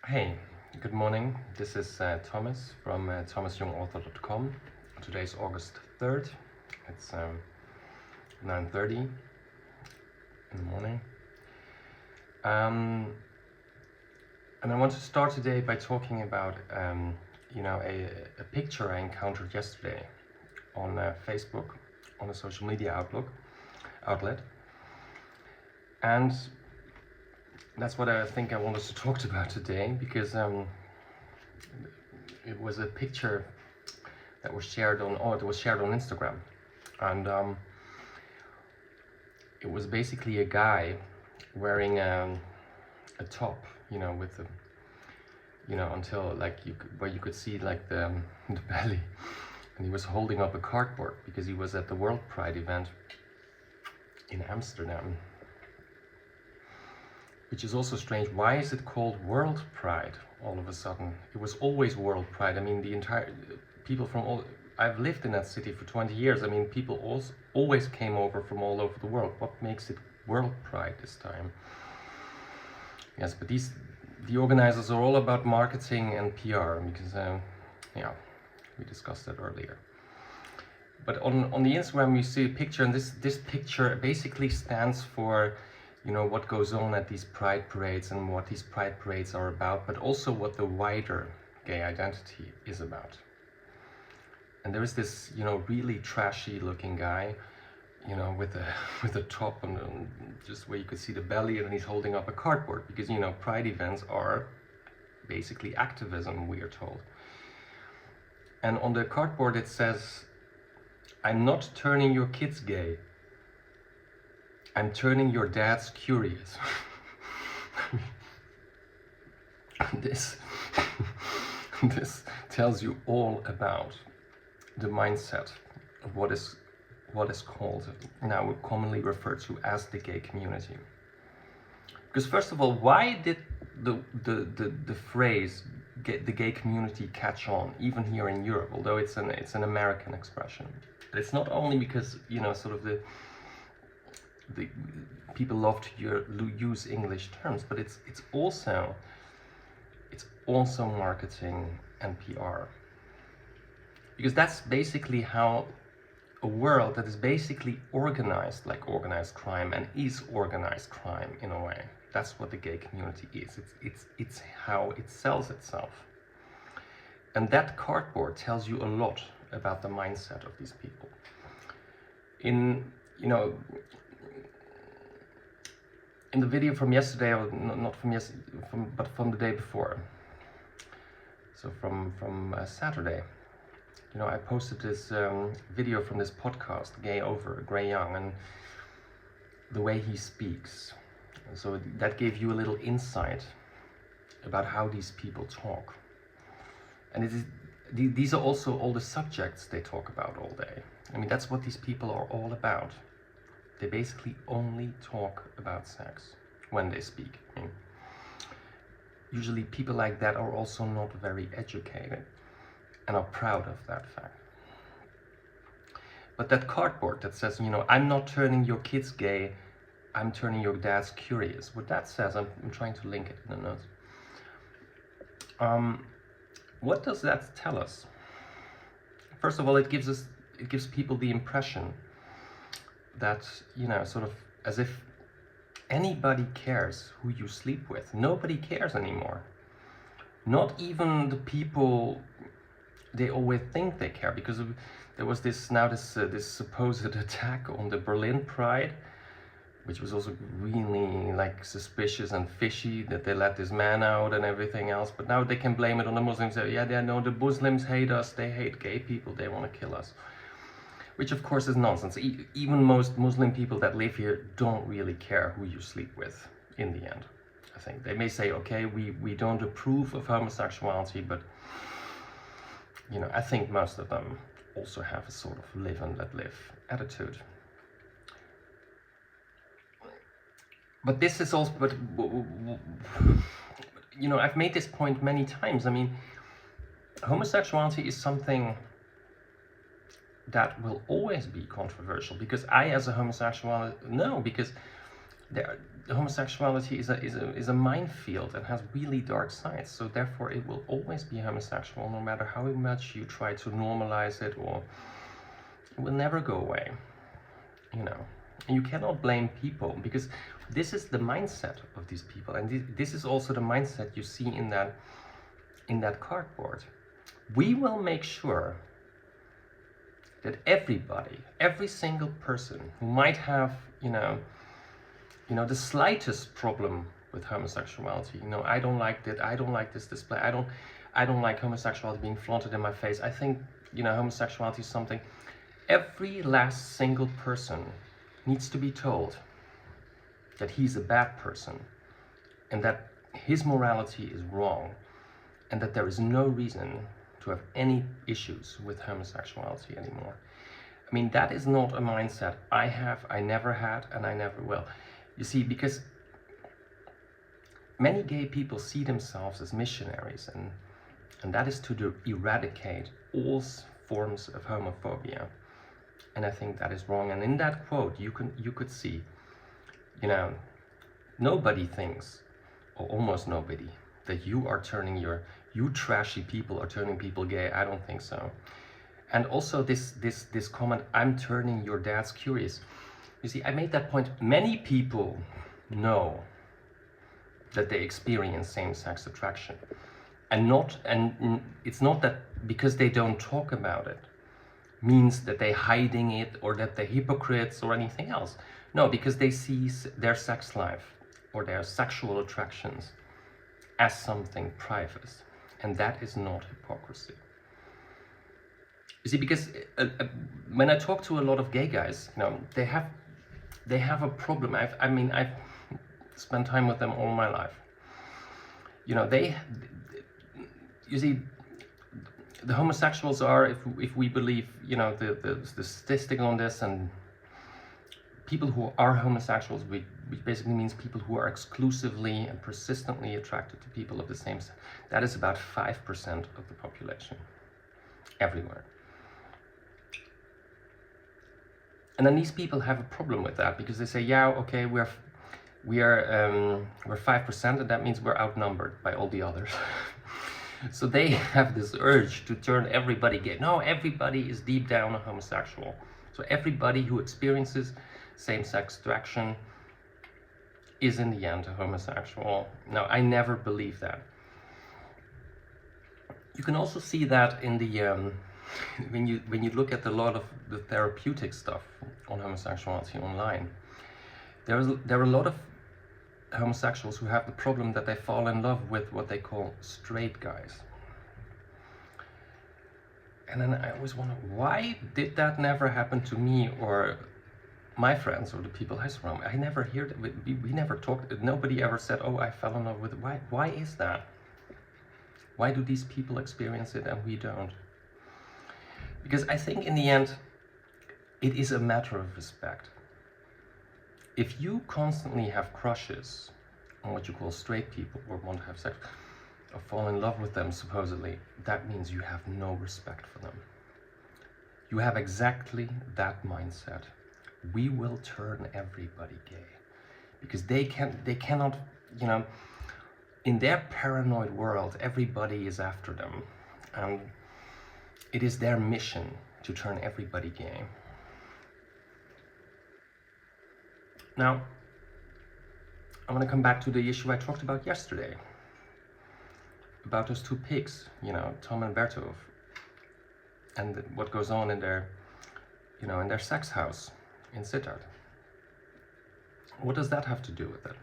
Hey, good morning. This is Thomas from thomasyoungauthor.com. Today is August 3rd. It's 9:30 in the morning. And I want to start today by talking about a picture I encountered yesterday on Facebook, on a social media outlet. And that's what I think I wanted to talk about today, because it was a picture that was shared on Instagram, and it was basically a guy wearing a top, with the, until like where you could see like the belly, and he was holding up a cardboard because he was at the World Pride event in Amsterdam. Which is also strange. Why is it called World Pride all of a sudden? It was always World Pride. I mean, the entire people from all. I've lived in that city for 20 years. I mean, people always came over from all over the world. What makes it World Pride this time? Yes, but the organizers are all about marketing and PR, because we discussed that earlier. But on the Instagram you see a picture, and this picture basically stands for, what goes on at these pride parades and what these pride parades are about, but also what the wider gay identity is about. And there is this, really trashy looking guy, with a top and just where you could see the belly, and he's holding up a cardboard because, pride events are basically activism, we are told. And on the cardboard it says, "I'm not turning your kids gay. I'm turning your dads curious." This tells you all about the mindset of what is called now commonly referred to as the gay community. Because first of all, why did the phrase the gay community catch on even here in Europe, although it's an American expression? It's not only because sort of the people love to use English terms, but it's also marketing and PR, because that's basically how a world that is basically organized like organized crime, and is organized crime in a way. That's what the gay community is. It's how it sells itself, and that cardboard tells you a lot about the mindset of these people. In the video from yesterday, or not from yesterday, but from the day before, so from Saturday, I posted this video from this podcast, Gay Over, Gray Young, and the way he speaks. So that gave you a little insight about how these people talk. And these are also all the subjects they talk about all day. I mean, that's what these people are all about. They basically only talk about sex when they speak. I mean, usually people like that are also not very educated and are proud of that fact. But that cardboard that says, "I'm not turning your kids gay, I'm turning your dads curious," what that says, I'm trying to link it in the notes. What does that tell us? First of all, it gives people the impression that, sort of as if anybody cares who you sleep with. Nobody cares anymore. Not even the people they always think they care, because there was this supposed attack on the Berlin Pride, which was also really like suspicious and fishy, that they let this man out and everything else. But now they can blame it on the Muslims. The Muslims hate us, they hate gay people, they want to kill us. Which of course is nonsense. Even most Muslim people that live here don't really care who you sleep with in the end. I think they may say, okay, we don't approve of homosexuality, but I think most of them also have a sort of live and let live attitude. But this is also, I've made this point many times. I mean, homosexuality is something that will always be controversial, because I, as a homosexual, no, because there, homosexuality is a minefield and has really dark sides. So therefore, it will always be homosexual, no matter how much you try to normalize it, or it will never go away. You know, and you cannot blame people, because this is the mindset of these people, and this is also the mindset you see in that cardboard. We will make sure that everybody, every single person who might have, the slightest problem with homosexuality, I don't like that, I don't like this display, I don't like homosexuality being flaunted in my face, I think, homosexuality is something. Every last single person needs to be told that he's a bad person, and that his morality is wrong, and that there is no reason to have any issues with homosexuality anymore. I mean, that is not a mindset I have, I never had, and I never will. You see, because many gay people see themselves as missionaries, and that is to eradicate all forms of homophobia. And I think that is wrong. And in that quote, you could see, nobody thinks, or almost nobody, that you trashy people are turning people gay. I don't think so. And also this comment, I'm turning your dads curious. You see, I made that point. Many people know that they experience same-sex attraction, and it's not that because they don't talk about it means that they're hiding it, or that they're hypocrites or anything else. No, because they see their sex life or their sexual attractions as something private, and that is not hypocrisy. You see, because when I talk to a lot of gay guys, they have a problem. I've spent time with them all my life. You see, the homosexuals are, if we believe, the statistic on this, and people who are homosexuals, which basically means people who are exclusively and persistently attracted to people of the same sex, that is about 5% of the population everywhere. And then these people have a problem with that, because they say, yeah, okay, we're 5%, and that means we're outnumbered by all the others. So they have this urge to turn everybody gay. No, everybody is deep down a homosexual. So everybody who experiences same-sex attraction is in the end a homosexual. Now, I never believed that. You can also see that in the when you look at a lot of the therapeutic stuff on homosexuality online. There are a lot of homosexuals who have the problem that they fall in love with what they call straight guys. And then I always wonder, why did that never happen to me or my friends or the people I surround? I never hear that. We never talked. Nobody ever said, oh, I fell in love with it. Why is that? Why do these people experience it and we don't? Because I think in the end, it is a matter of respect. If you constantly have crushes on what you call straight people, or want to have sex, or fall in love with them supposedly, that means you have no respect for them. You have exactly that mindset. We will turn everybody gay. Because they cannot, in their paranoid world, everybody is after them. And it is their mission to turn everybody gay. Now, I want to come back to the issue I talked about yesterday, about those two pigs, Thom and Berto, and what goes on in their, in their sex house in Sittard. What does that have to do with it?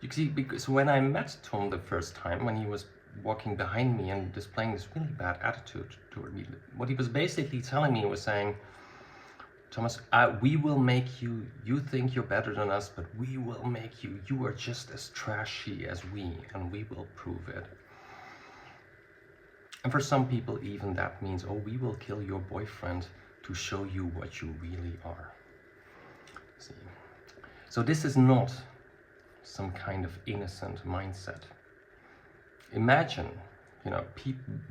You see, because when I met Thom the first time, when he was walking behind me and displaying this really bad attitude toward me, what he was basically telling me was saying, Thomas, we will make you think you're better than us, but we will make you are just as trashy as we, and we will prove it. And for some people, even that means, oh, we will kill your boyfriend to show you what you really are. See? So this is not some kind of innocent mindset. Imagine,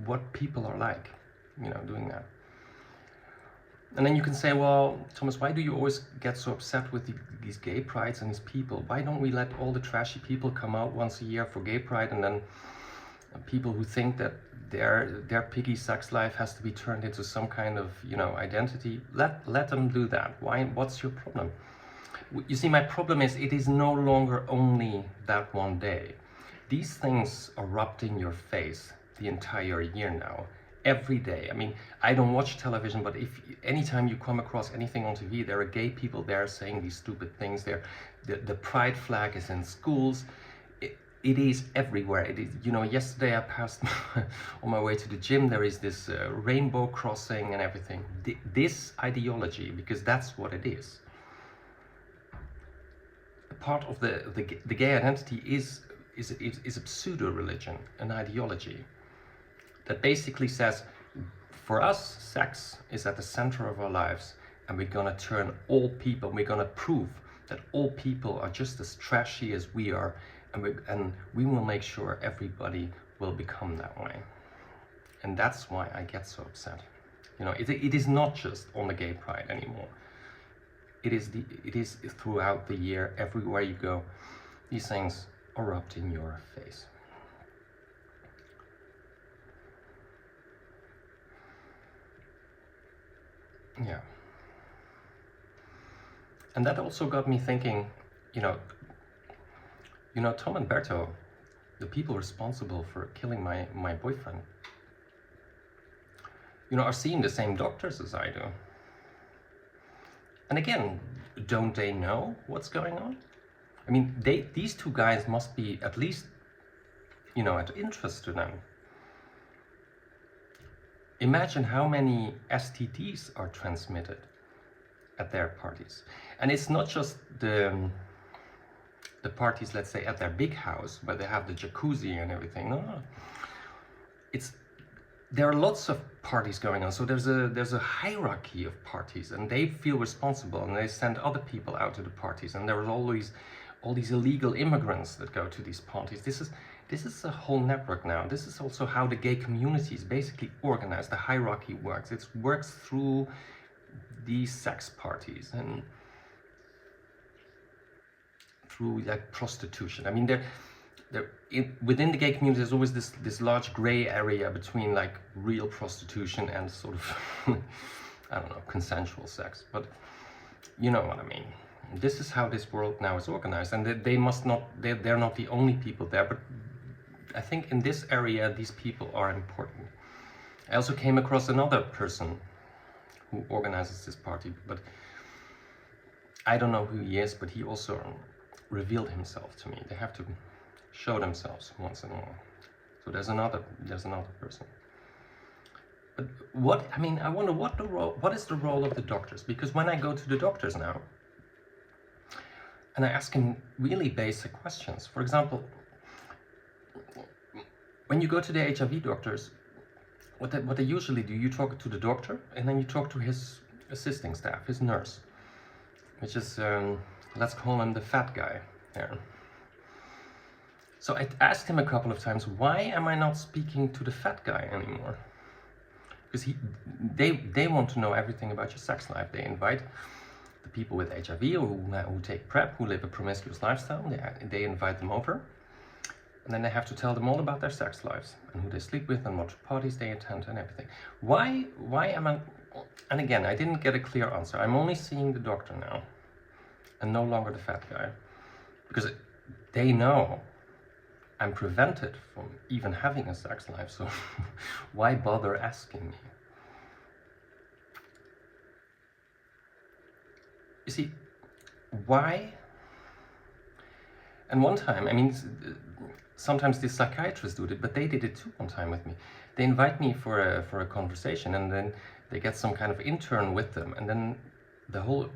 what people are like, doing that. And then you can say, well, Thomas, why do you always get so upset with these gay prides and these people? Why don't we let all the trashy people come out once a year for gay pride, and then people who think that their piggy sex life has to be turned into some kind of, you know, identity, let them do that. Why? What's your problem? You see, my problem is it is no longer only that one day. These things erupt in your face the entire year now, every day. I mean, I don't watch television, but if anytime you come across anything on TV, there are gay people there saying these stupid things. The pride flag is in schools. It is everywhere. It is, you know, yesterday I passed on my way to the gym, there is this rainbow crossing and everything. This ideology, because that's what it is. Part of the gay identity is a pseudo-religion, an ideology that basically says, for us, sex is at the center of our lives, and we're gonna turn all people, we're gonna prove that all people are just as trashy as we are, and we will make sure everybody will become that way. And that's why I get so upset. You know, it is not just on the gay pride anymore. It is throughout the year, everywhere you go, these things erupt in your face. Yeah. And that also got me thinking, you know, Thom and Berto, the people responsible for killing my boyfriend, you know, are seeing the same doctors as I do. And again, don't they know what's going on? I mean, these two guys must be at least, you know, at interest to them. Imagine how many STDs are transmitted at their parties. And it's not just the parties, let's say, at their big house where they have the jacuzzi and everything. No. There are lots of parties going on, so there's a hierarchy of parties, and they feel responsible, and they send other people out to the parties, and there are all these illegal immigrants that go to these parties. This is a whole network now. This is also how the gay community is basically organized. The hierarchy works. It works through these sex parties and through like prostitution. I mean, within the gay community, there's always this large gray area between like real prostitution and sort of I don't know, consensual sex. But you know what I mean. This is how this world now is organized, and they're not the only people there. But I think in this area, these people are important. I also came across another person who organizes this party, but I don't know who he is, but he also revealed himself to me. They have to show themselves once in a while. So there's another person. But I wonder what is the role of the doctors? Because when I go to the doctors now, and I ask him really basic questions. For example, when you go to the HIV doctors, what they usually do, you talk to the doctor, and then you talk to his assisting staff, his nurse, which is, let's call him the fat guy there. So I asked him a couple of times, why am I not speaking to the fat guy anymore? Because they want to know everything about your sex life. They invite the people with HIV or who take PrEP, who live a promiscuous lifestyle, they invite them over. And then they have to tell them all about their sex lives and who they sleep with and what parties they attend and everything. Why am I... And again, I didn't get a clear answer. I'm only seeing the doctor now and no longer the fat guy. Because they know I'm prevented from even having a sex life, so why bother asking me? You see, why? And one time, I mean, sometimes the psychiatrists do it, but they did it too one time with me. They invite me for a conversation, and then they get some kind of intern with them, and then the whole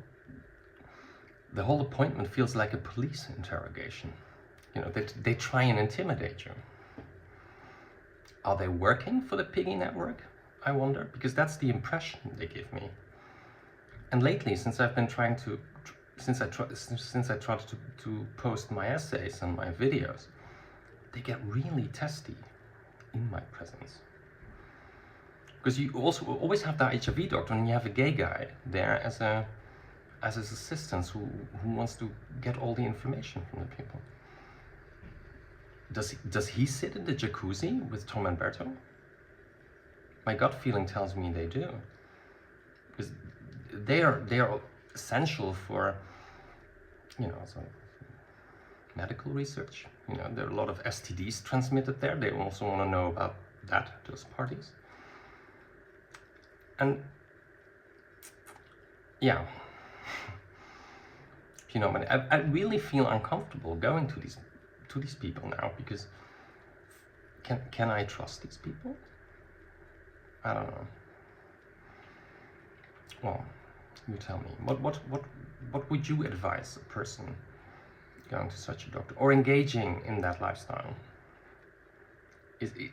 appointment feels like a police interrogation. You know, they try and intimidate you. Are they working for the piggy network? I wonder, because that's the impression they give me. And lately, since I've been trying to, since I tried to post my essays and my videos, they get really testy in my presence. Because you also always have that HIV doctor, and you have a gay guy there as his assistant who wants to get all the information from the people. Does he sit in the jacuzzi with Thom and Berto? My gut feeling tells me they do, because they are essential for, you know, sort of medical research. You know, there are a lot of STDs transmitted there. They also want to know about those parties. And yeah, you know, I really feel uncomfortable going to these people now, because can I trust these people? I don't know. Well, you tell me. What would you advise a person going to such a doctor or engaging in that lifestyle? Is it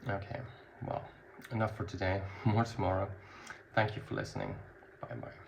okay? Well, enough for today. More tomorrow. Thank you for listening. Bye bye.